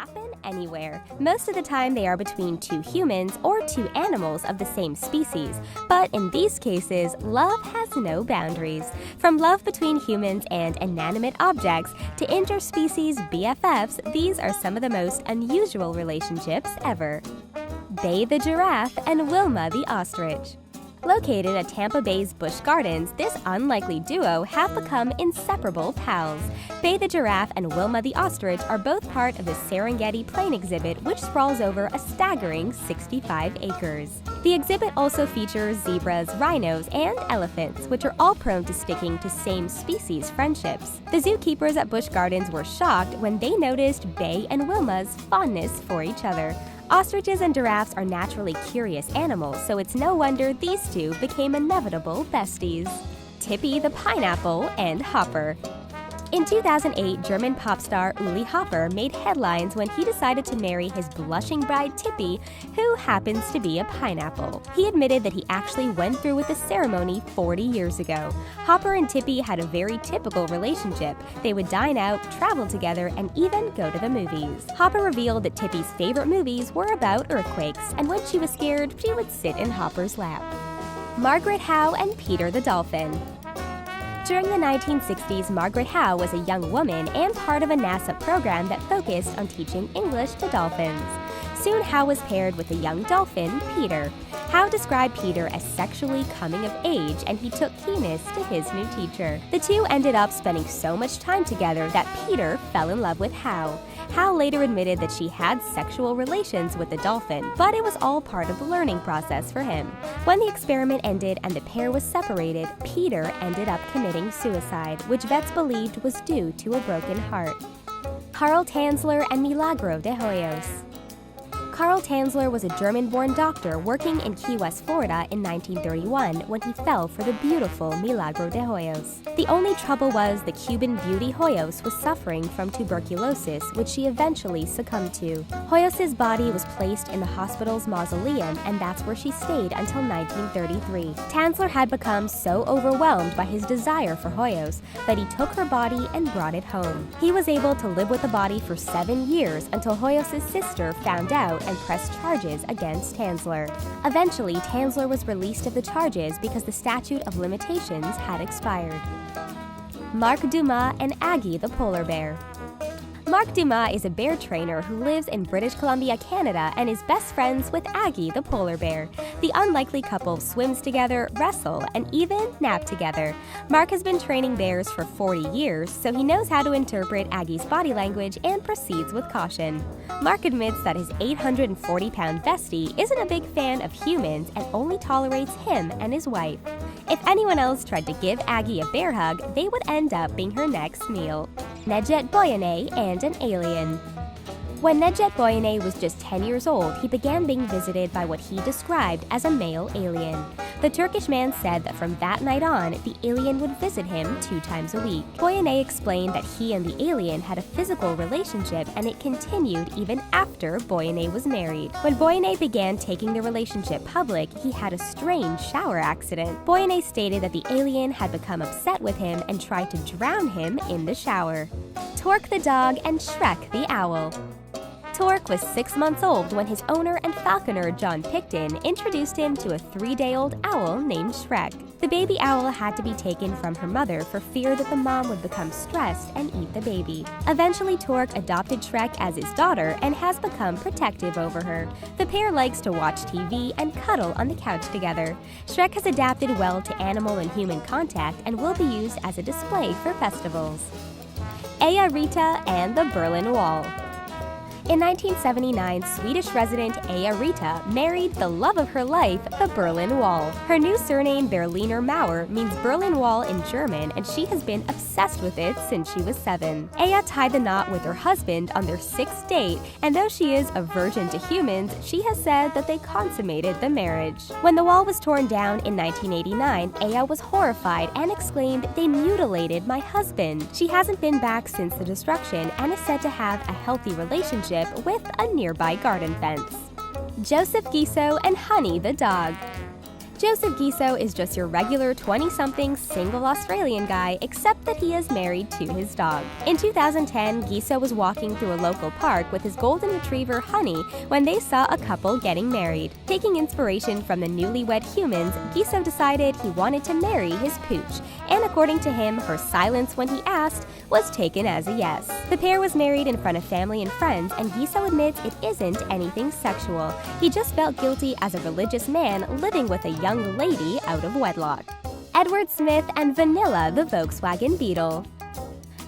happen anywhere. Most of the time they are between two humans or two animals of the same species, but in these cases, love has no boundaries. From love between humans and inanimate objects to interspecies BFFs, these are some of the most unusual relationships ever. Bay the giraffe and Wilma the ostrich. Located at Tampa Bay's Busch Gardens, this unlikely duo have become inseparable pals. Bay the giraffe and Wilma the ostrich are both part of the Serengeti Plain exhibit, which sprawls over a staggering 65 acres. The exhibit also features zebras, rhinos, and elephants, which are all prone to sticking to same-species friendships. The zookeepers at Busch Gardens were shocked when they noticed Bay and Wilma's fondness for each other. Ostriches and giraffes are naturally curious animals, so it's no wonder these two became inevitable besties. Tippy the pineapple and Hopper. In 2008, German pop star Uli Hopper made headlines when he decided to marry his blushing bride Tippy, who happens to be a pineapple. He admitted that he actually went through with the ceremony 40 years ago. Hopper and Tippy had a very typical relationship. They would dine out, travel together, and even go to the movies. Hopper revealed that Tippy's favorite movies were about earthquakes, and when she was scared, she would sit in Hopper's lap. Margaret Howe and Peter the dolphin. During the 1960s, Margaret Howe was a young woman and part of a NASA program that focused on teaching English to dolphins. Soon, Howe was paired with a young dolphin, Peter. Howe described Peter as sexually coming of age, and he took keenness to his new teacher. The two ended up spending so much time together that Peter fell in love with Howe. Howe later admitted that she had sexual relations with the dolphin, but it was all part of the learning process for him. When the experiment ended and the pair was separated, Peter ended up committing suicide, which vets believed was due to a broken heart. Karl Tanzler and Milagro de Hoyos. Karl Tanzler was a German-born doctor working in Key West, Florida in 1931 when he fell for the beautiful Milagro de Hoyos. The only trouble was the Cuban beauty Hoyos was suffering from tuberculosis, which she eventually succumbed to. Hoyos' body was placed in the hospital's mausoleum, and that's where she stayed until 1933. Tanzler had become so overwhelmed by his desire for Hoyos that he took her body and brought it home. He was able to live with the body for 7 years until Hoyos' sister found out and pressed charges against Tanzler. Eventually, Tanzler was released of the charges because the statute of limitations had expired. Marc Dumas and Aggie the polar bear. Marc Dumas is a bear trainer who lives in British Columbia, Canada, and is best friends with Aggie the polar bear. The unlikely couple swims together, wrestle, and even nap together. Marc has been training bears for 40 years, so he knows how to interpret Aggie's body language and proceeds with caution. Marc admits that his 840-pound bestie isn't a big fan of humans and only tolerates him and his wife. If anyone else tried to give Aggie a bear hug, they would end up being her next meal. Nedjet Boyane and an alien. When Nedjet Boyane was just 10 years old, he began being visited by what he described as a male alien. The Turkish man said that from that night on, the alien would visit him 2 times a week. Boyane explained that he and the alien had a physical relationship, and it continued even after Boyane was married. When Boyane began taking the relationship public, he had a strange shower accident. Boyane stated that the alien had become upset with him and tried to drown him in the shower. Torque the dog and Shrek the owl. Torque was 6 months old when his owner and falconer John Picton introduced him to a 3-day-old owl named Shrek. The baby owl had to be taken from her mother for fear that the mom would become stressed and eat the baby. Eventually, Torque adopted Shrek as his daughter and has become protective over her. The pair likes to watch TV and cuddle on the couch together. Shrek has adapted well to animal and human contact and will be used as a display for festivals. Aya Rita and the Berlin Wall. In 1979, Swedish resident Aya Rita married the love of her life, the Berlin Wall. Her new surname, Berliner Mauer, means Berlin Wall in German, and she has been obsessed with it since she was 7. Aya tied the knot with her husband on their 6th date, and though she is a virgin to humans, she has said that they consummated the marriage. When the wall was torn down in 1989, Aya was horrified and exclaimed, "They mutilated my husband." She hasn't been back since the destruction and is said to have a healthy relationship with a nearby garden fence. Joseph Giso and Honey the dog. Joseph Giso is just your regular 20-something single Australian guy, except that he is married to his dog. In 2010, Giso was walking through a local park with his golden retriever Honey when they saw a couple getting married. Taking inspiration from the newlywed humans, Giso decided he wanted to marry his pooch, and according to him, her silence when he asked was taken as a yes. The pair was married in front of family and friends, and Giso admits it isn't anything sexual. He just felt guilty as a religious man living with a young lady out of wedlock. Edward Smith and Vanilla the Volkswagen Beetle.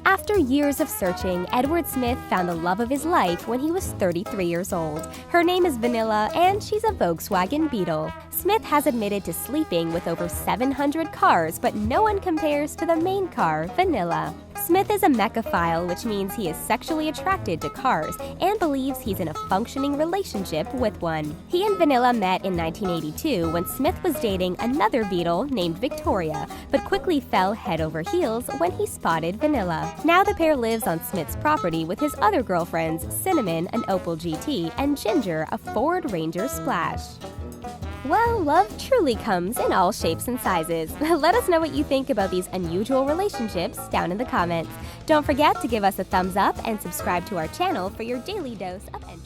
After years of searching, Edward Smith found the love of his life when he was 33 years old. Her name is Vanilla, and she's a Volkswagen Beetle. Smith has admitted to sleeping with over 700 cars, but no one compares to the main car, Vanilla. Smith is a mechaphile, which means he is sexually attracted to cars and believes he's in a functioning relationship with one. He and Vanilla met in 1982 when Smith was dating another Beetle named Victoria, but quickly fell head over heels when he spotted Vanilla. Now the pair lives on Smith's property with his other girlfriends, Cinnamon, an Opel GT, and Ginger, a Ford Ranger Splash. Well, love truly comes in all shapes and sizes. Let us know what you think about these unusual relationships down in the comments. Don't forget to give us a thumbs up and subscribe to our channel for your daily dose of entertainment.